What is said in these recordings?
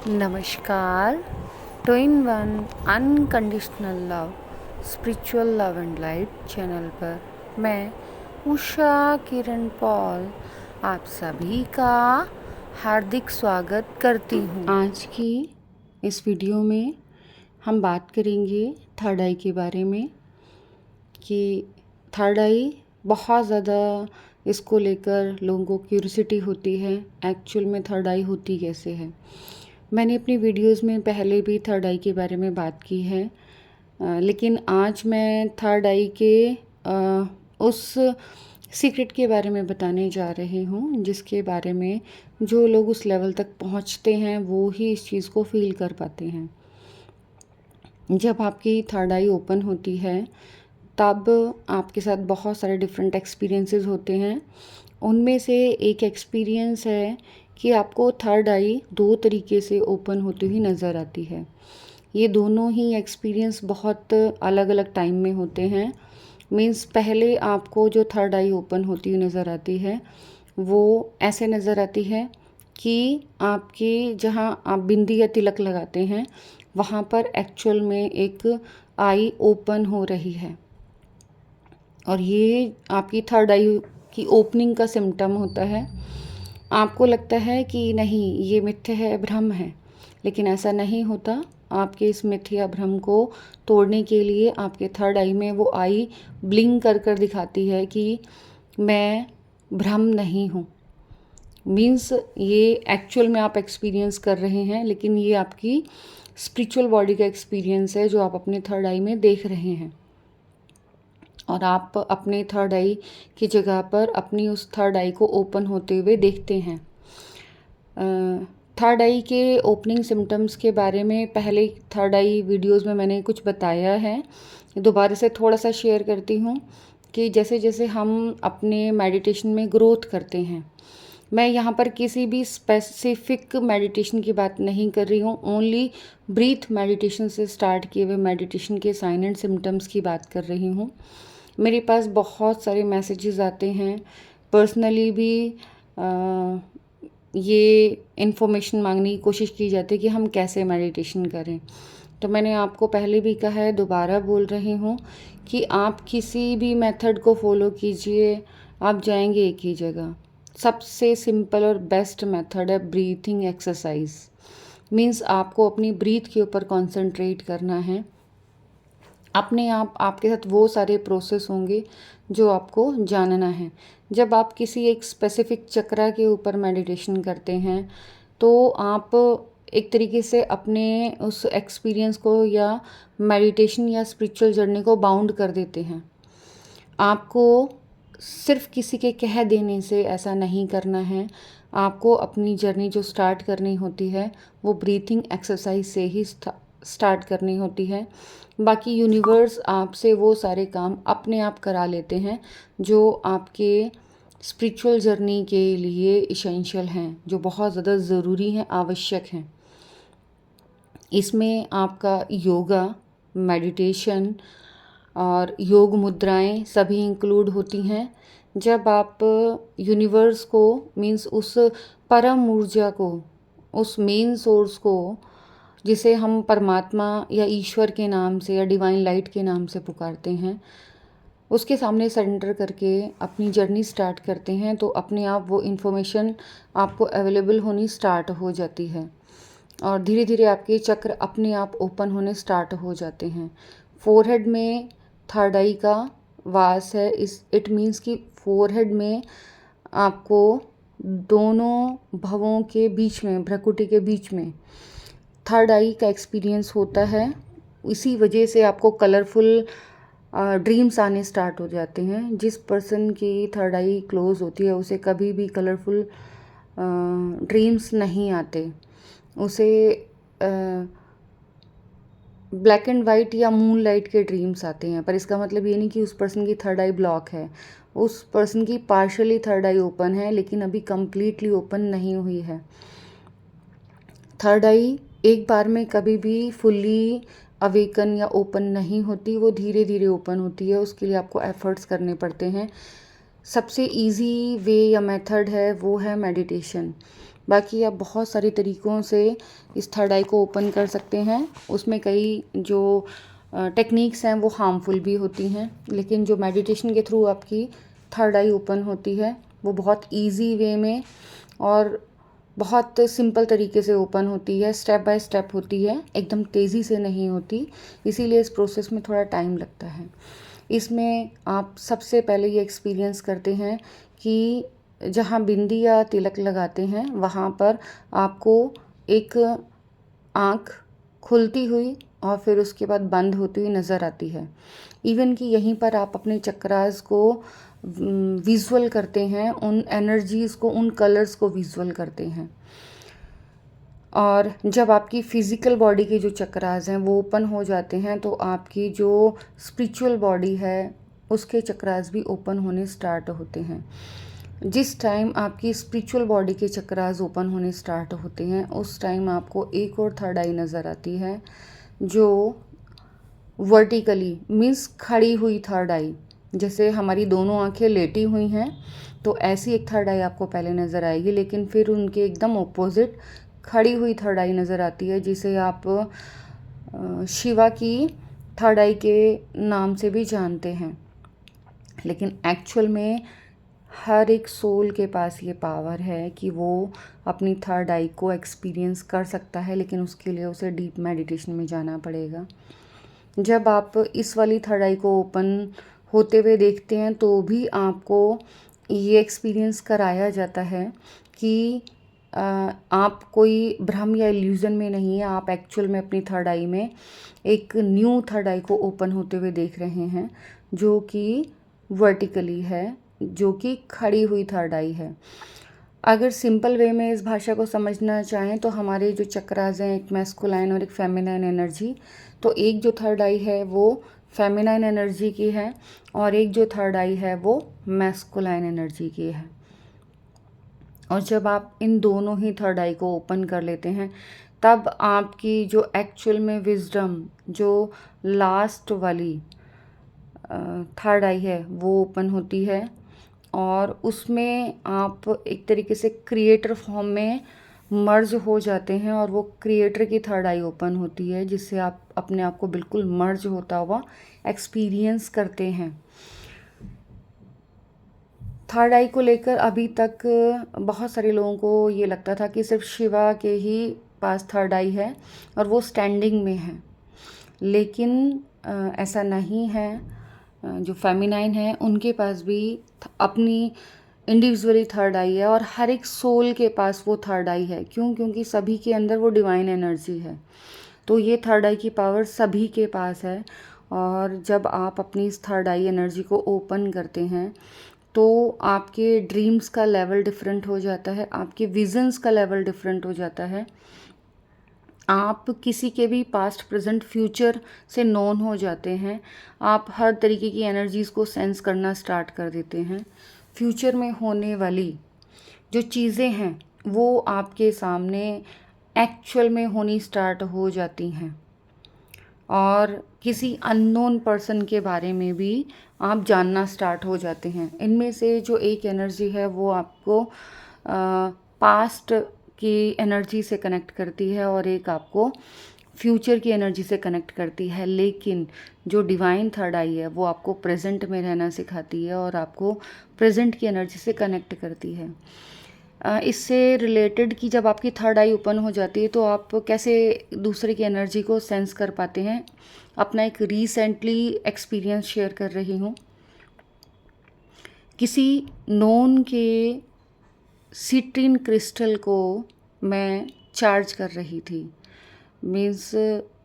नमस्कार। Two in one unconditional love spiritual love and light channel पर मैं Usha Kiran Paul आप सभी का हार्दिक स्वागत करती हूँ। आज की इस वीडियो में हम बात करेंगे थर्ड आई के बारे में कि थर्ड आई बहुत ज़्यादा इसको लेकर लोगों को क्यूरियोसिटी होती है। एक्चुअल में थर्ड आई होती कैसे है। मैंने अपनी वीडियोस में पहले भी थर्ड आई के बारे में बात की है, लेकिन आज मैं थर्ड आई के उस सीक्रेट के बारे में बताने जा रही हूँ जिसके बारे में जो लोग उस लेवल तक पहुँचते हैं वो ही इस चीज़ को फील कर पाते हैं। जब आपकी थर्ड आई ओपन होती है तब आपके साथ बहुत सारे डिफरेंट एक्सपीरियंसेस होते हैं। उनमें से एक एक्सपीरियंस है कि आपको थर्ड आई दो तरीके से ओपन होती हुई नज़र आती है। ये दोनों ही एक्सपीरियंस बहुत अलग अलग टाइम में होते हैं। मीन्स पहले आपको जो थर्ड आई ओपन होती हुई नज़र आती है वो ऐसे नज़र आती है कि आपके जहाँ आप बिंदी या तिलक लगाते हैं वहाँ पर एक्चुअल में एक आई ओपन हो रही है और ये आपकी थर्ड आई की ओपनिंग का सिम्टम होता है। आपको लगता है कि नहीं ये मिथ्या है, भ्रम है, लेकिन ऐसा नहीं होता। आपके इस मिथ्या भ्रम को तोड़ने के लिए आपके थर्ड आई में वो आई ब्लिंक कर कर दिखाती है कि मैं भ्रम नहीं हूँ। मीन्स ये एक्चुअल में आप एक्सपीरियंस कर रहे हैं, लेकिन ये आपकी स्पिरिचुअल बॉडी का एक्सपीरियंस है जो आप अपने थर्ड आई में देख रहे हैं। और आप अपने थर्ड आई की जगह पर अपनी उस थर्ड आई को ओपन होते हुए देखते हैं। थर्ड आई के ओपनिंग सिम्टम्स के बारे में पहले थर्ड आई वीडियोस में मैंने कुछ बताया है। दोबारा से थोड़ा सा शेयर करती हूँ कि जैसे जैसे हम अपने मेडिटेशन में ग्रोथ करते हैं, मैं यहाँ पर किसी भी स्पेसिफिक मेडिटेशन की बात नहीं कर रही हूँ, ओनली ब्रीथ मेडिटेशन से स्टार्ट किए हुए मेडिटेशन के साइन एंड सिम्टम्स की बात कर रही हूँ। मेरे पास बहुत सारे मैसेजेस आते हैं, पर्सनली भी ये इन्फॉर्मेशन मांगने की कोशिश की जाती है कि हम कैसे मेडिटेशन करें। तो मैंने आपको पहले भी कहा है, दोबारा बोल रही हूँ कि आप किसी भी मेथड को फॉलो कीजिए, आप जाएंगे एक ही जगह। सबसे सिंपल और बेस्ट मेथड है ब्रीथिंग एक्सरसाइज। मीन्स आपको अपनी ब्रीथ के ऊपर कंसंट्रेट करना है। अपने आप आपके साथ वो सारे प्रोसेस होंगे जो आपको जानना है। जब आप किसी एक स्पेसिफिक चक्रा के ऊपर मेडिटेशन करते हैं तो आप एक तरीके से अपने उस एक्सपीरियंस को या मेडिटेशन या स्पिरिचुअल जर्नी को बाउंड कर देते हैं। आपको सिर्फ किसी के कह देने से ऐसा नहीं करना है। आपको अपनी जर्नी जो स्टार्ट करनी होती है वो ब्रीथिंग एक्सरसाइज से ही स्टार्ट करनी होती है। बाकी यूनिवर्स आपसे वो सारे काम अपने आप करा लेते हैं जो आपके स्पिरिचुअल जर्नी के लिए इसेंशियल हैं, जो बहुत ज़्यादा ज़रूरी हैं, आवश्यक हैं। इसमें आपका योगा, मेडिटेशन और योग मुद्राएं सभी इंक्लूड होती हैं। जब आप यूनिवर्स को मीन्स उस परम ऊर्जा को, उस मेन सोर्स को जिसे हम परमात्मा या ईश्वर के नाम से या डिवाइन लाइट के नाम से पुकारते हैं, उसके सामने सरेंडर करके अपनी जर्नी स्टार्ट करते हैं तो अपने आप वो इन्फॉर्मेशन आपको अवेलेबल होनी स्टार्ट हो जाती है और धीरे धीरे आपके चक्र अपने आप ओपन होने स्टार्ट हो जाते हैं। फोरहेड में थर्ड आई का वास है। इट मीन्स कि फोरहेड में आपको दोनों भवों के बीच में, भ्रकुटी के बीच में थर्ड आई का एक्सपीरियंस होता है। इसी वजह से आपको कलरफुल ड्रीम्स आने स्टार्ट हो जाते हैं। जिस पर्सन की थर्ड आई क्लोज होती है उसे कभी भी कलरफुल ड्रीम्स नहीं आते। उसे ब्लैक एंड वाइट या मून लाइट के ड्रीम्स आते हैं, पर इसका मतलब ये नहीं कि उस पर्सन की थर्ड आई ब्लॉक है। उस पर्सन की पार्शली थर्ड आई ओपन है लेकिन अभी कम्प्लीटली ओपन नहीं हुई है। थर्ड आई एक बार में कभी भी फुल्ली अवेकन या ओपन नहीं होती, वो धीरे धीरे ओपन होती है। उसके लिए आपको एफर्ट्स करने पड़ते हैं। सबसे इजी वे या मेथड है वो है मेडिटेशन। बाकी आप बहुत सारे तरीक़ों से इस थर्ड आई को ओपन कर सकते हैं। उसमें कई जो टेक्निक्स हैं वो हार्मफुल भी होती हैं, लेकिन जो मेडिटेशन के थ्रू आपकी थर्ड आई ओपन होती है वो बहुत इजी वे में और बहुत सिंपल तरीके से ओपन होती है। स्टेप बाय स्टेप होती है, एकदम तेज़ी से नहीं होती, इसीलिए इस प्रोसेस में थोड़ा टाइम लगता है। इसमें आप सबसे पहले ये एक्सपीरियंस करते हैं कि जहाँ बिंदी या तिलक लगाते हैं वहाँ पर आपको एक आँख खुलती हुई और फिर उसके बाद बंद होती हुई नज़र आती है। इवन कि यहीं पर आप अपने चक्रास को विजुअल करते हैं, उन एनर्जीज़ को, उन कलर्स को विजुअल करते हैं। और जब आपकी फ़िज़िकल बॉडी के जो चक्रास हैं वो ओपन हो जाते हैं तो आपकी जो स्पिरिचुअल बॉडी है उसके चक्रास भी ओपन होने स्टार्ट होते हैं। जिस टाइम आपकी स्पिरिचुअल बॉडी के चक्रास ओपन होने स्टार्ट होते हैं उस टाइम आपको एक और थर्ड आई नज़र आती है जो वर्टिकली मीन्स खड़ी हुई थर्ड आई, जैसे हमारी दोनों आंखें लेटी हुई हैं तो ऐसी एक थर्ड आई आपको पहले नज़र आएगी, लेकिन फिर उनके एकदम ऑपोजिट खड़ी हुई थर्ड आई नज़र आती है, जिसे आप शिवा की थर्ड आई के नाम से भी जानते हैं। लेकिन एक्चुअल में हर एक सोल के पास ये पावर है कि वो अपनी थर्ड आई को एक्सपीरियंस कर सकता है, लेकिन उसके लिए उसे डीप मेडिटेशन में जाना पड़ेगा। जब आप इस वाली थर्ड आई को ओपन होते हुए देखते हैं तो भी आपको ये एक्सपीरियंस कराया जाता है कि आप कोई भ्रम या इल्यूज़न में नहीं है, आप एक्चुअल में अपनी थर्ड आई में एक न्यू थर्ड आई को ओपन होते हुए देख रहे हैं जो कि वर्टिकली है, जो कि खड़ी हुई थर्ड आई है। अगर सिंपल वे में इस भाषा को समझना चाहें तो हमारे जो चक्रास हैं, एक मैस्कुलाइन और एक फेमिनाइन एनर्जी, तो एक जो थर्ड आई है वो फेमिनाइन एनर्जी की है और एक जो थर्ड आई है वो मैस्कुलाइन एनर्जी की है। और जब आप इन दोनों ही थर्ड आई को ओपन कर लेते हैं तब आपकी जो एक्चुअल में विजडम, जो लास्ट वाली थर्ड आई है वो ओपन होती है और उसमें आप एक तरीके से क्रिएटर फॉर्म में मर्ज हो जाते हैं और वो क्रिएटर की थर्ड आई ओपन होती है, जिससे आप अपने आप को बिल्कुल मर्ज होता हुआ एक्सपीरियंस करते हैं। थर्ड आई को लेकर अभी तक बहुत सारे लोगों को ये लगता था कि सिर्फ शिवा के ही पास थर्ड आई है और वो स्टैंडिंग में है, लेकिन ऐसा नहीं है। जो फेमिनाइन है उनके पास भी अपनी इंडिविजुअली थर्ड आई है और हर एक सोल के पास वो थर्ड आई है। क्यों? क्योंकि सभी के अंदर वो डिवाइन एनर्जी है, तो ये थर्ड आई की पावर सभी के पास है। और जब आप अपनी इस थर्ड आई एनर्जी को ओपन करते हैं तो आपके ड्रीम्स का लेवल डिफरेंट हो जाता है, आपके विजन्स का लेवल डिफरेंट हो जाता है, आप किसी के भी पास्ट प्रेजेंट फ्यूचर से नोन हो जाते हैं, आप हर तरीके की एनर्जीज़ को सेंस करना स्टार्ट कर देते हैं। फ्यूचर में होने वाली जो चीज़ें हैं वो आपके सामने एक्चुअल में होनी स्टार्ट हो जाती हैं और किसी अननोन पर्सन के बारे में भी आप जानना स्टार्ट हो जाते हैं। इनमें से जो एक एनर्जी है वो आपको पास्ट की एनर्जी से कनेक्ट करती है और एक आपको फ्यूचर की एनर्जी से कनेक्ट करती है, लेकिन जो डिवाइन थर्ड आई है वो आपको प्रेजेंट में रहना सिखाती है और आपको प्रेजेंट की एनर्जी से कनेक्ट करती है। इससे रिलेटेड कि जब आपकी थर्ड आई ओपन हो जाती है तो आप कैसे दूसरे की एनर्जी को सेंस कर पाते हैं, अपना एक रिसेंटली एक्सपीरियंस शेयर कर रही हूँ। किसी नोन के सिट्रीन क्रिस्टल को मैं चार्ज कर रही थी, मीन्स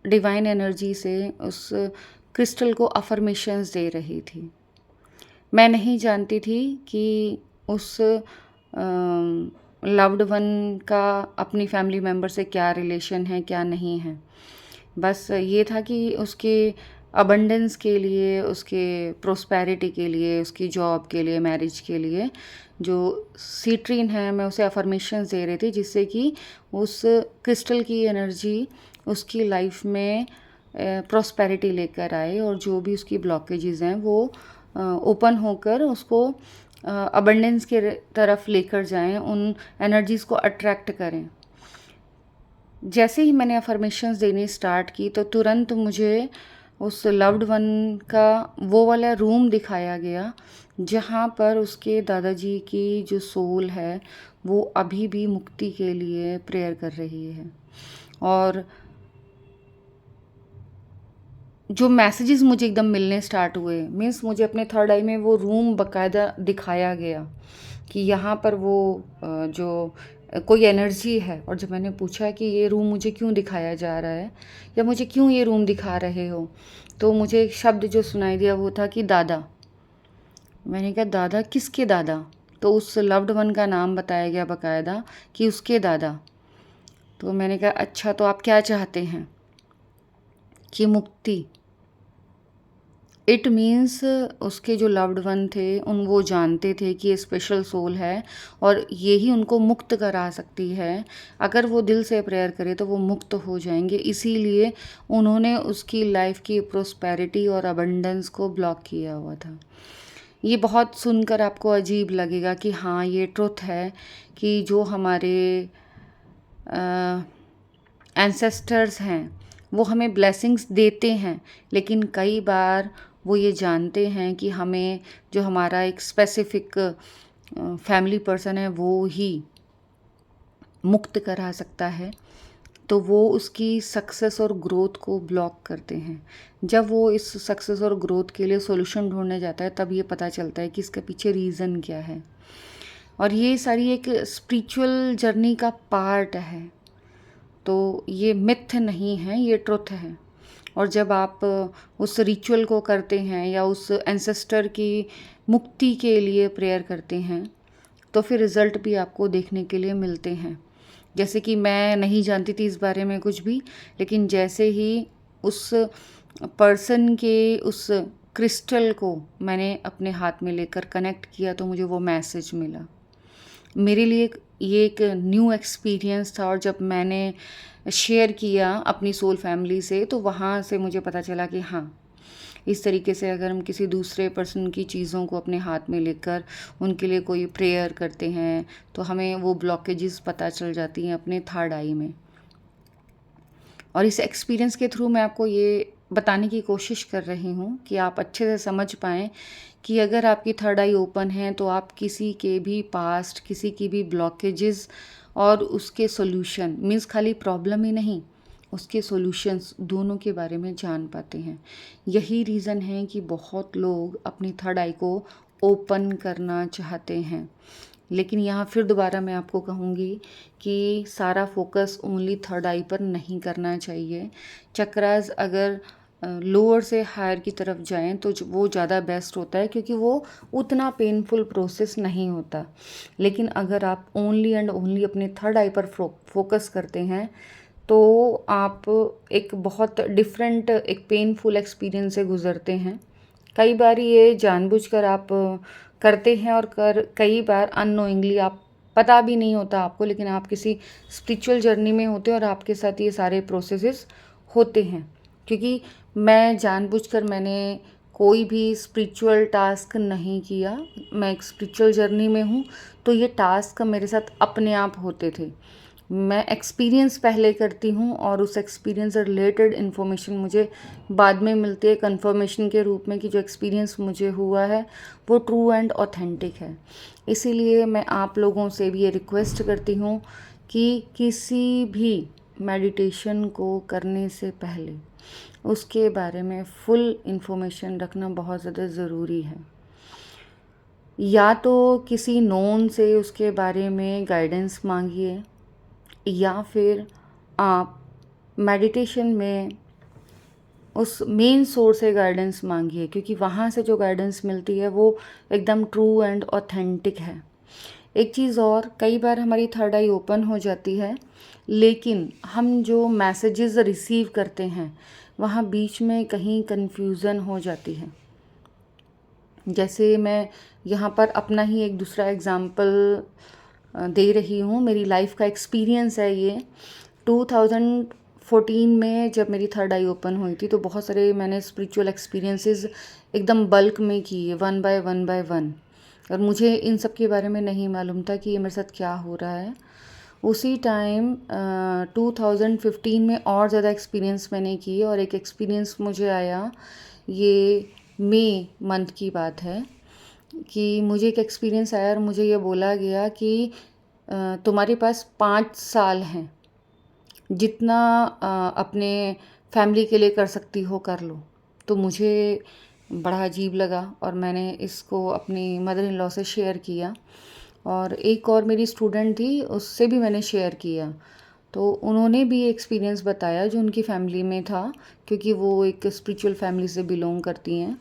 डिवाइन एनर्जी से उस क्रिस्टल को अफर्मेशंस दे रही थी। मैं नहीं जानती थी कि उस लव्ड वन का अपनी फैमिली मेम्बर से क्या रिलेशन है, क्या नहीं है। बस ये था कि उसके अबंडेंस के लिए, उसके प्रोस्पेरिटी के लिए, उसकी जॉब के लिए, मैरिज के लिए जो सिट्रीन है मैं उसे अफर्मेशंस दे रही थी, जिससे कि उस क्रिस्टल की एनर्जी उसकी लाइफ में प्रोस्पेरिटी लेकर आए और जो भी उसकी ब्लॉकेजेस हैं वो ओपन होकर उसको अबंडेंस के तरफ लेकर जाएं, उन एनर्जीज़ को अट्रैक्ट करें। जैसे ही मैंने अफर्मेशंस देनी स्टार्ट की तो तुरंत मुझे उस लव्ड वन का वो वाला रूम दिखाया गया जहाँ पर उसके दादाजी की जो सोल है वो अभी भी मुक्ति के लिए प्रेयर कर रही है। और जो मैसेजेस मुझे एकदम मिलने स्टार्ट हुए, मीन्स मुझे अपने थर्ड आई में वो रूम बाकायदा दिखाया गया कि यहाँ पर वो जो कोई एनर्जी है। और जब मैंने पूछा कि ये रूम मुझे क्यों दिखाया जा रहा है या मुझे क्यों ये रूम दिखा रहे हो, तो मुझे एक शब्द जो सुनाई दिया वो था कि दादा। मैंने कहा दादा, किसके दादा? तो उस लव्ड वन का नाम बताया गया बाकायदा कि उसके दादा। तो मैंने कहा अच्छा, तो आप क्या चाहते हैं? कि मुक्ति। इट मीन्स उसके जो लव्ड वन थे वो जानते थे कि ये स्पेशल सोल है और यही उनको मुक्त करा सकती है। अगर वो दिल से प्रेयर करे तो वो मुक्त हो जाएंगे, इसीलिए उन्होंने उसकी लाइफ की प्रोस्पेरिटी और अबंडेंस को ब्लॉक किया हुआ था। ये बहुत सुनकर आपको अजीब लगेगा कि हाँ, ये ट्रुथ है कि जो हमारे एंसेस्टर्स हैं वो हमें ब्लेसिंग्स देते हैं, लेकिन कई बार वो ये जानते हैं कि हमें जो हमारा एक स्पेसिफिक फैमिली पर्सन है वो ही मुक्त करा सकता है, तो वो उसकी सक्सेस और ग्रोथ को ब्लॉक करते हैं। जब वो इस सक्सेस और ग्रोथ के लिए सॉल्यूशन ढूंढने जाता है तब ये पता चलता है कि इसके पीछे रीज़न क्या है। और ये सारी एक स्पिरिचुअल जर्नी का पार्ट है, तो ये मिथ नहीं है, ये ट्रुथ है। और जब आप उस रिचुअल को करते हैं या उस एंसेस्टर की मुक्ति के लिए प्रेयर करते हैं तो फिर रिज़ल्ट भी आपको देखने के लिए मिलते हैं। जैसे कि मैं नहीं जानती थी इस बारे में कुछ भी, लेकिन जैसे ही उस पर्सन के उस क्रिस्टल को मैंने अपने हाथ में लेकर कनेक्ट किया तो मुझे वो मैसेज मिला। मेरे लिए ये एक न्यू एक्सपीरियंस था और जब मैंने शेयर किया अपनी सोल फैमिली से तो वहाँ से मुझे पता चला कि हाँ, इस तरीके से अगर हम किसी दूसरे पर्सन की चीज़ों को अपने हाथ में लेकर उनके लिए कोई प्रेयर करते हैं तो हमें वो ब्लॉकेजेस पता चल जाती हैं अपने थर्ड आई में। और इस एक्सपीरियंस के थ्रू मैं आपको ये बताने की कोशिश कर रही हूँ कि आप अच्छे से समझ पाएँ कि अगर आपकी थर्ड आई ओपन है तो आप किसी के भी पास्ट, किसी की भी ब्लॉकेजेस और उसके सॉल्यूशन, मीन्स खाली प्रॉब्लम ही नहीं, उसके सॉल्यूशंस दोनों के बारे में जान पाते हैं। यही रीज़न है कि बहुत लोग अपनी थर्ड आई को ओपन करना चाहते हैं। लेकिन यहाँ फिर दोबारा मैं आपको कहूँगी कि सारा फोकस ओनली थर्ड आई पर नहीं करना चाहिए। चक्रास अगर लोअर से हायर की तरफ जाएं तो वो ज़्यादा बेस्ट होता है, क्योंकि वो उतना पेनफुल प्रोसेस नहीं होता। लेकिन अगर आप ओनली एंड ओनली अपने थर्ड आई पर फोकस करते हैं तो आप एक बहुत डिफरेंट, एक पेनफुल एक्सपीरियंस से गुज़रते हैं। कई बार ये जानबूझकर आप करते हैं और कई बार अननोइंगली, आप पता भी नहीं होता आपको, लेकिन आप किसी स्पिरिचुअल जर्नी में होते हैं और आपके साथ ये सारे प्रोसेसेस होते हैं। क्योंकि मैं जानबूझकर मैंने कोई भी स्पिरिचुअल टास्क नहीं किया, मैं एक स्पिरिचुअल जर्नी में हूँ तो ये टास्क मेरे साथ अपने आप होते थे। मैं एक्सपीरियंस पहले करती हूँ और उस एक्सपीरियंस से रिलेटेड इन्फॉर्मेशन मुझे बाद में मिलती है कंफर्मेशन के रूप में कि जो एक्सपीरियंस मुझे हुआ है वो ट्रू एंड ऑथेंटिक है। इसीलिए मैं आप लोगों से भी ये रिक्वेस्ट करती हूँ कि किसी भी मेडिटेशन को करने से पहले उसके बारे में फुल इन्फॉर्मेशन रखना बहुत ज़्यादा ज़रूरी है। या तो किसी नोन से उसके बारे में गाइडेंस मांगिए या फिर आप मेडिटेशन में उस मेन सोर्स से गाइडेंस मांगिए, क्योंकि वहाँ से जो गाइडेंस मिलती है वो एकदम ट्रू एंड ऑथेंटिक है। एक चीज़ और, कई बार हमारी थर्ड आई ओपन हो जाती है लेकिन हम जो मैसेजेस रिसीव करते हैं वहाँ बीच में कहीं कन्फ्यूज़न हो जाती है। जैसे मैं यहाँ पर अपना ही एक दूसरा एग्ज़ाम्पल दे रही हूँ, मेरी लाइफ का एक्सपीरियंस है ये। 2014 में जब मेरी थर्ड आई ओपन हुई थी तो बहुत सारे मैंने स्पिरिचुअल एक्सपीरियंसेस एकदम बल्क में किए, वन बाय वन। और मुझे इन सब के बारे में नहीं मालूम था कि ये मेरे साथ क्या हो रहा है। उसी टाइम 2015 में और ज़्यादा एक्सपीरियंस मैंने की, और एक एक्सपीरियंस मुझे आया, ये मई मंथ की बात है कि मुझे एक एक्सपीरियंस आया और मुझे ये बोला गया कि तुम्हारे पास 5 साल हैं, जितना अपने फैमिली के लिए कर सकती हो कर लो। तो मुझे बड़ा अजीब लगा और मैंने इसको अपनी मदर इन लॉ से शेयर किया, और एक और मेरी स्टूडेंट थी, उससे भी मैंने शेयर किया। तो उन्होंने भी एक्सपीरियंस बताया जो उनकी फैमिली में था, क्योंकि वो एक स्पिरिचुअल फैमिली से बिलोंग करती हैं।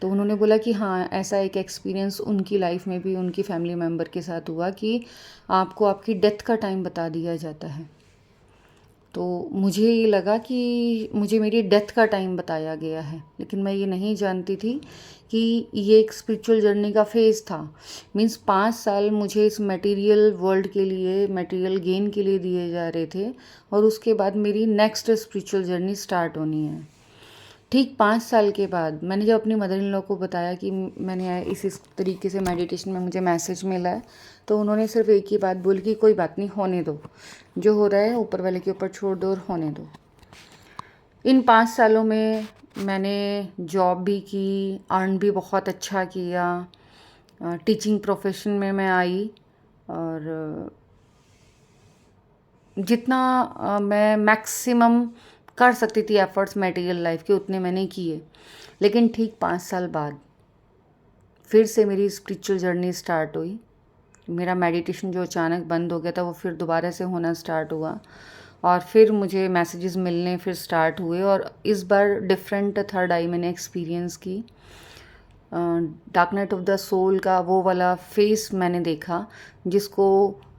तो उन्होंने बोला कि हाँ, ऐसा एक एक्सपीरियंस उनकी लाइफ में भी उनकी फैमिली मेम्बर के साथ हुआ कि आपको आपकी डेथ का टाइम बता दिया जाता है। तो मुझे ये लगा कि मुझे मेरी डेथ का टाइम बताया गया है, लेकिन मैं ये नहीं जानती थी कि ये एक स्पिरिचुअल जर्नी का फेज़ था। मीन्स 5 साल मुझे इस मटेरियल वर्ल्ड के लिए, मटेरियल गेन के लिए दिए जा रहे थे, और उसके बाद मेरी नेक्स्ट स्पिरिचुअल जर्नी स्टार्ट होनी है। ठीक 5 साल के बाद मैंने जब अपनी मदर इन लॉ को बताया कि मैंने इस तरीके से मेडिटेशन में मुझे मैसेज मिला है, तो उन्होंने सिर्फ एक ही बात बोली कि कोई बात नहीं, होने दो, जो हो रहा है ऊपर वाले के ऊपर छोड़ दो और होने दो। इन 5 सालों में मैंने जॉब भी की, अर्न भी बहुत अच्छा किया, टीचिंग प्रोफेशन में मैं आई, और जितना मैं मैक्सिमम कर सकती थी एफर्ट्स मटेरियल लाइफ के, उतने मैंने किए। लेकिन ठीक 5 साल बाद फिर से मेरी स्पिरिचुअल जर्नी स्टार्ट हुई। मेरा मेडिटेशन जो अचानक बंद हो गया था, वो फिर दोबारा से होना स्टार्ट हुआ, और फिर मुझे मैसेजेस मिलने फिर स्टार्ट हुए, और इस बार डिफरेंट थर्ड आई मैंने एक्सपीरियंस की। Dark night of the soul का वो वाला फेस मैंने देखा, जिसको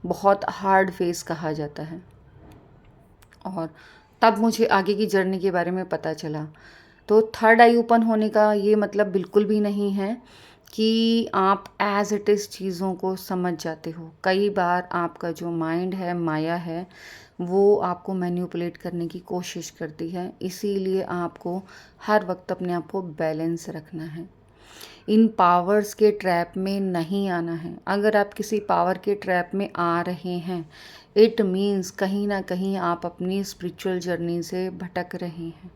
बहुत हार्ड फेस कहा जाता है, और तब मुझे आगे की जर्नी के बारे में पता चला। तो थर्ड आई ओपन होने का ये मतलब बिल्कुल भी नहीं है कि आप एज इट इज़ चीज़ों को समझ जाते हो। कई बार आपका जो माइंड है, माया है, वो आपको मैनिपुलेट करने की कोशिश करती है। इसीलिए आपको हर वक्त अपने आप को बैलेंस रखना है, इन पावर्स के ट्रैप में नहीं आना है। अगर आप किसी पावर के ट्रैप में आ रहे हैं, इट मीन्स कहीं ना कहीं आप अपनी स्पिरिचुअल जर्नी से भटक रहे हैं।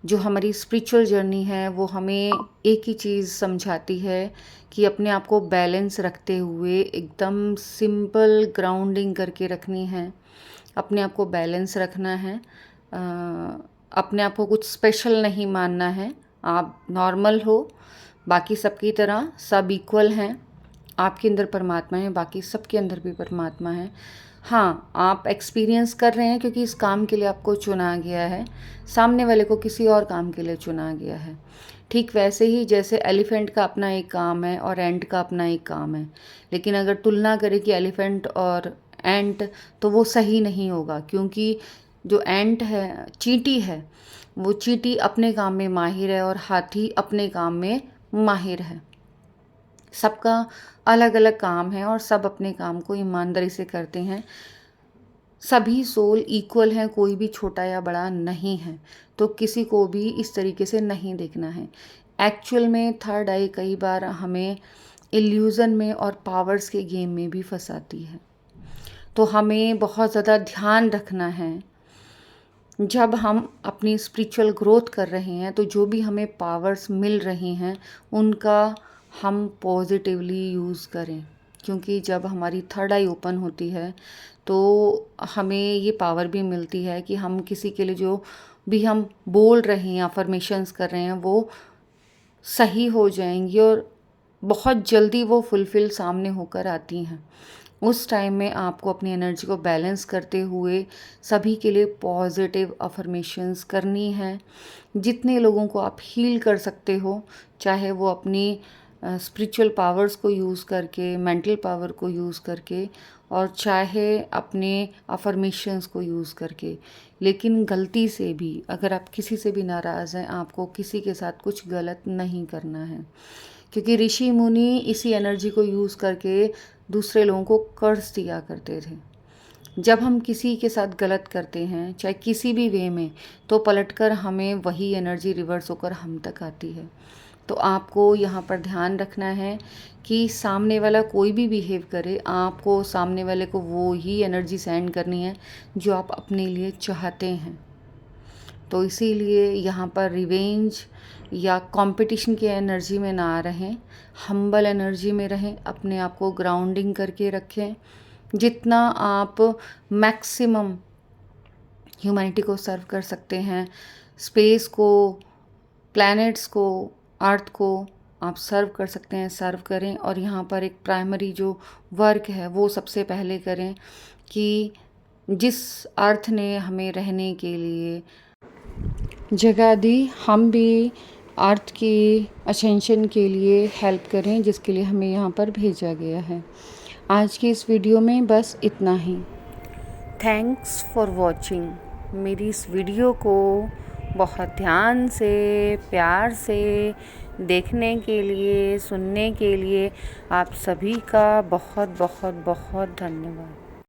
जो हमारी स्पिरिचुअल जर्नी है वो हमें एक ही चीज़ समझाती है कि अपने आप को बैलेंस रखते हुए एकदम सिंपल ग्राउंडिंग करके रखनी है, अपने आप को बैलेंस रखना है, अपने आप को कुछ स्पेशल नहीं मानना है। आप नॉर्मल हो, बाकी सबकी तरह, सब इक्वल हैं। आपके अंदर परमात्मा है, बाकी सबके अंदर भी परमात्मा है। हाँ, आप एक्सपीरियंस कर रहे हैं क्योंकि इस काम के लिए आपको चुना गया है, सामने वाले को किसी और काम के लिए चुना गया है। ठीक वैसे ही जैसे एलिफेंट का अपना एक काम है और एंट का अपना एक काम है, लेकिन अगर तुलना करें कि एलिफेंट और एंट, तो वो सही नहीं होगा, क्योंकि जो एंट है, चींटी है, वो चींटी अपने काम में माहिर है और हाथी अपने काम में माहिर है। सबका अलग अलग काम है और सब अपने काम को ईमानदारी से करते हैं। सभी सोल इक्वल हैं, कोई भी छोटा या बड़ा नहीं है, तो किसी को भी इस तरीके से नहीं देखना है। एक्चुअल में थर्ड आई कई बार हमें इल्यूज़न में और पावर्स के गेम में भी फंसाती है। तो हमें बहुत ज़्यादा ध्यान रखना है, जब हम अपनी स्पिरिचुअल ग्रोथ कर रहे हैं तो जो भी हमें पावर्स मिल रही हैं उनका हम पॉजिटिवली यूज़ करें, क्योंकि जब हमारी थर्ड आई ओपन होती है तो हमें ये पावर भी मिलती है कि हम किसी के लिए जो भी हम बोल रहे हैं, अफर्मेशंस कर रहे हैं, वो सही हो जाएंगी और बहुत जल्दी वो फुलफ़िल सामने होकर आती हैं। उस टाइम में आपको अपनी एनर्जी को बैलेंस करते हुए सभी के लिए पॉजिटिव अफर्मेशंस करनी है। जितने लोगों को आप हील कर सकते हो, चाहे वो अपनी स्पिरिचुअल पावर्स को यूज़ करके, मेंटल पावर को यूज़ करके, और चाहे अपने अफर्मेशंस को यूज़ करके। लेकिन गलती से भी अगर आप किसी से भी नाराज़ हैं, आपको किसी के साथ कुछ गलत नहीं करना है, क्योंकि ऋषि मुनि इसी एनर्जी को यूज़ करके दूसरे लोगों को कर्ज दिया करते थे। जब हम किसी के साथ गलत करते हैं, चाहे किसी भी वे में, तो पलटकर हमें वही एनर्जी रिवर्स होकर हम तक आती है। तो आपको यहाँ पर ध्यान रखना है कि सामने वाला कोई भी बिहेव करे, आपको सामने वाले को वो ही एनर्जी सेंड करनी है जो आप अपने लिए चाहते हैं। तो इसीलिए यहाँ पर रिवेंज या कंपटीशन की एनर्जी में ना रहें, हम्बल एनर्जी में रहें, अपने आप को ग्राउंडिंग करके रखें। जितना आप मैक्सिमम ह्यूमैनिटी को सर्व कर सकते हैं, स्पेस को, प्लैनेट्स को, अर्थ को आप सर्व कर सकते हैं, सर्व करें। और यहाँ पर एक प्राइमरी जो वर्क है वो सबसे पहले करें कि जिस अर्थ ने हमें रहने के लिए जगह दी, हम भी अर्थ की असेंशन के लिए हेल्प करें जिसके लिए हमें यहाँ पर भेजा गया है। आज की इस वीडियो में बस इतना ही। Thanks for watching. मेरी इस वीडियो को बहुत ध्यान से, प्यार से देखने के लिए, सुनने के लिए आप सभी का बहुत बहुत बहुत धन्यवाद।